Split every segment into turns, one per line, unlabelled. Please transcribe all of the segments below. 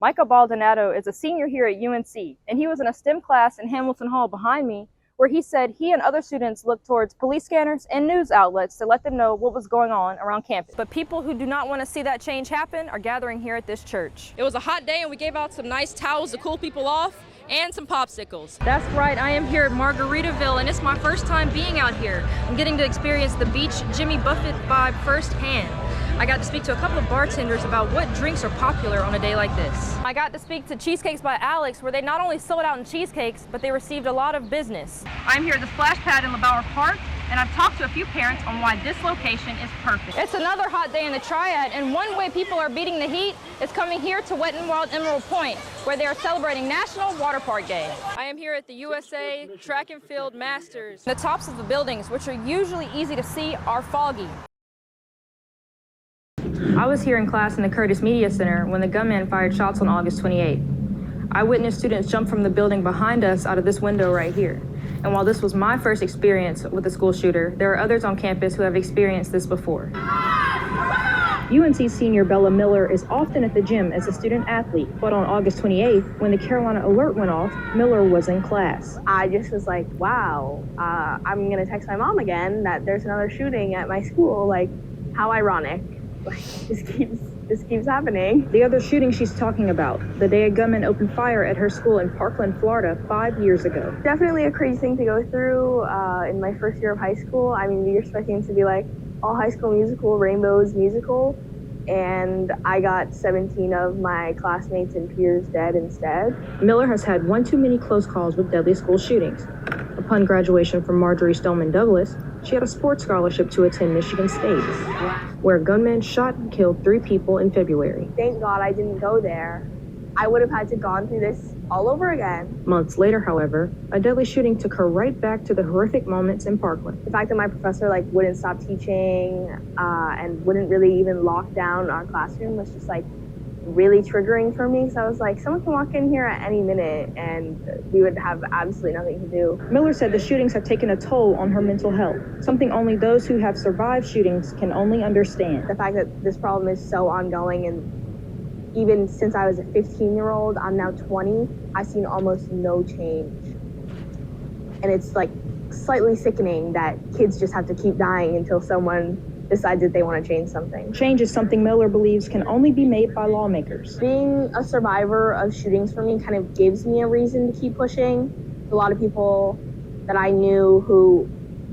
Michael Baldonado is a senior here at UNC, and he was in a STEM class in Hamilton Hall behind me, where he said he and other students looked towards police scanners and news outlets to let them know what was going on around campus. But people who do not want to see that change happen are gathering here at this church. It was a hot day and we gave out some nice towels to cool people off and some popsicles. That's right, I am here at Margaritaville and it's my first time being out here. I'm getting to experience the beach Jimmy Buffett vibe firsthand. I got to speak to a couple of bartenders about what drinks are popular on a day like this. I got to speak to Cheesecakes by Alex, where they not only sold out in cheesecakes, but they received a lot of business. I'm here at the splash pad in LeBauer Park, and I've talked to a few parents on why this location is perfect. It's another hot day in the Triad, and one way people are beating the heat is coming here to Wet n Wild Emerald Point, where they are celebrating National Water Park Day. I am here at the USA Track and Field Masters. The tops of the buildings, which are usually easy to see, are foggy. I was here in class in the Curtis Media Center when the gunman fired shots on August 28. I witnessed students jump from the building behind us out of this window right here. And while this was my first experience with a school shooter, there are others on campus who have experienced this before. UNC senior Bella Miller is often at the gym as a student athlete, but on August 28th, when the Carolina alert went off, Miller was in class.
I just was like, wow, I'm gonna text my mom again that there's another shooting at my school. Like, how ironic. Like, this keeps happening.
The other shooting she's talking about, the day a gunman opened fire at her school in Parkland, Florida, 5 years ago.
Definitely a crazy thing to go through in my first year of high school. I mean, you're expecting it to be like all High School Musical, Rainbow's musical, and I got 17 of my classmates and peers dead instead. Miller has had one too many close calls with deadly school shootings. Upon graduation from Marjory Stoneman Douglas, she had a sports scholarship to attend Michigan State, where a gunman shot and killed 3 people in February. Thank God I didn't go there. I would have had to gone through this all over again.
Months later, however, a deadly shooting took her right back to the horrific moments in Parkland.
The fact that my professor wouldn't stop teaching and wouldn't really even lock down our classroom was just really triggering for me. So I was like, someone can walk in here at any minute and we would have absolutely nothing to do.
Miller said the shootings have taken a toll on her mental health, something only those who have survived shootings can only understand.
The fact that this problem is so ongoing, and even since I was a 15-year-old, I'm now 20, I've seen almost no change. And it's slightly sickening that kids just have to keep dying until someone decides that they want to change something.
Change is something Miller believes can only be made by lawmakers.
Being a survivor of shootings for me kind of gives me a reason to keep pushing. A lot of people that I knew who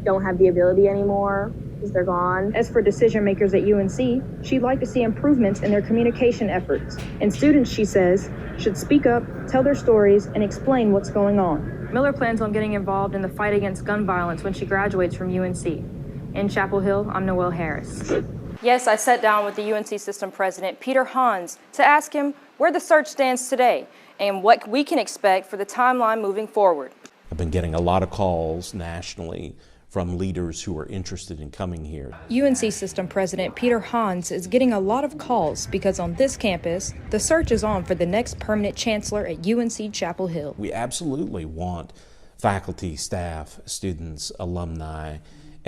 don't have the ability anymore because they're gone.
As for decision makers at UNC, she'd like to see improvements in their communication efforts. And students, she says, should speak up, tell their stories, and explain what's going on. Miller plans on getting involved in the fight against gun violence when she graduates from UNC. In Chapel Hill, I'm Noel Harris. Yes, I sat down with the UNC System President, Peter Hans, to ask him where the search stands today and what we can expect for the timeline moving forward.
I've been getting a lot of calls nationally from leaders who are interested in coming here.
UNC System President Peter Hans is getting a lot of calls because on this campus, the search is on for the next permanent chancellor at UNC Chapel Hill.
We absolutely want faculty, staff, students, alumni,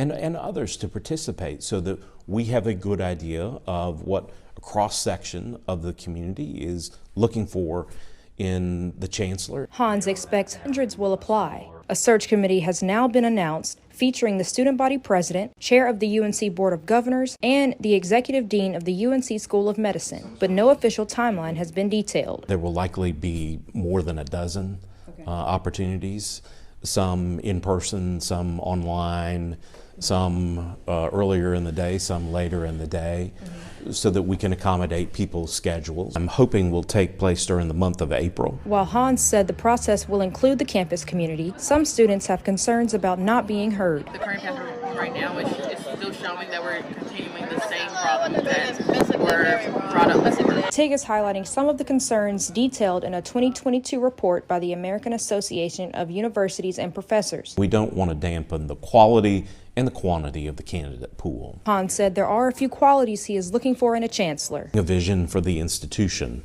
and others to participate so that we have a good idea of what a cross-section of the community is looking for in the chancellor.
Hans expects hundreds will apply. A search committee has now been announced featuring the student body president, chair of the UNC Board of Governors, and the executive dean of the UNC School of Medicine, but no official timeline has been detailed.
There will likely be more than a dozen opportunities, some in person, some online, some earlier in the day, some later in the day, so that we can accommodate people's schedules. I'm hoping will take place during the month of April.
While Hans said the process will include the campus community, some students have concerns about not being heard.
The current pattern right now is still showing that we're continuing the same problems that were brought up.
TIG is highlighting some of the concerns detailed in a 2022 report by the American Association of Universities and Professors.
We don't want to dampen the quality and the quantity of the candidate pool.
Hans said there are a few qualities he is looking for in a chancellor.
A vision for the institution,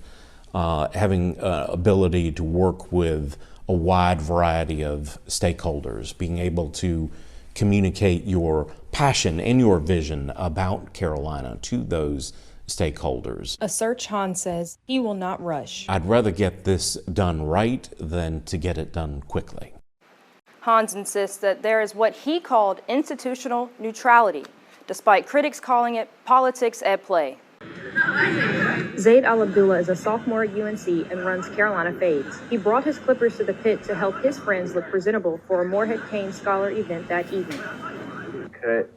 having ability to work with a wide variety of stakeholders, being able to communicate your passion and your vision about Carolina to those stakeholders.
A search, Han says he will not rush.
I'd rather get this done right than to get it done quickly.
Hans insists that there is what he called institutional neutrality, despite critics calling it politics at play. Zaid Al-Abdullah is a sophomore at UNC and runs Carolina Fades. He brought his Clippers to the pit to help his friends look presentable for a Morehead Kane Scholar event that evening.
Okay.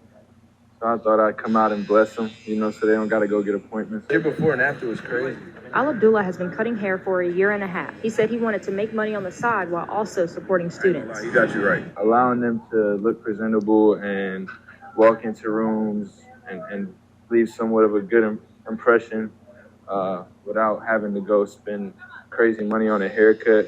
So I thought I'd come out and bless them, so they don't got to go get appointments.
Year before and after was crazy.
Al-Abdullah has been cutting hair for a year and a half. He said he wanted to make money on the side while also supporting students.
You got you right.
Allowing them to look presentable and walk into rooms and leave somewhat of a good impression without having to go spend crazy money on a haircut.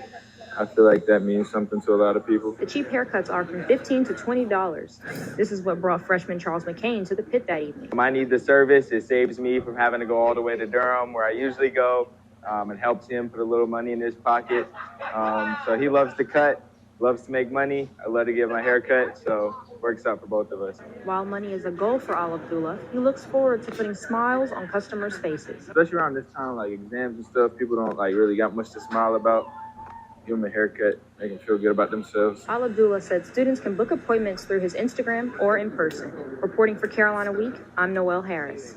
I feel like that means something to a lot of people.
The cheap haircuts are from $15 to $20. This is what brought freshman Charles McCain to the pit that evening.
I need the service. It saves me from having to go all the way to Durham, where I usually go, and helps him put a little money in his pocket. So he loves to cut, loves to make money. I love to get my hair cut, so it works out for both of us.
While money is a goal for Al-Abdullah, he looks forward to putting smiles on customers' faces.
Especially around this time, like exams and stuff, people don't really got much to smile about. Give them a haircut, make them feel good about themselves.
Al-Abdullah said students can book appointments through his Instagram or in person. Reporting for Carolina Week, I'm Noel Harris.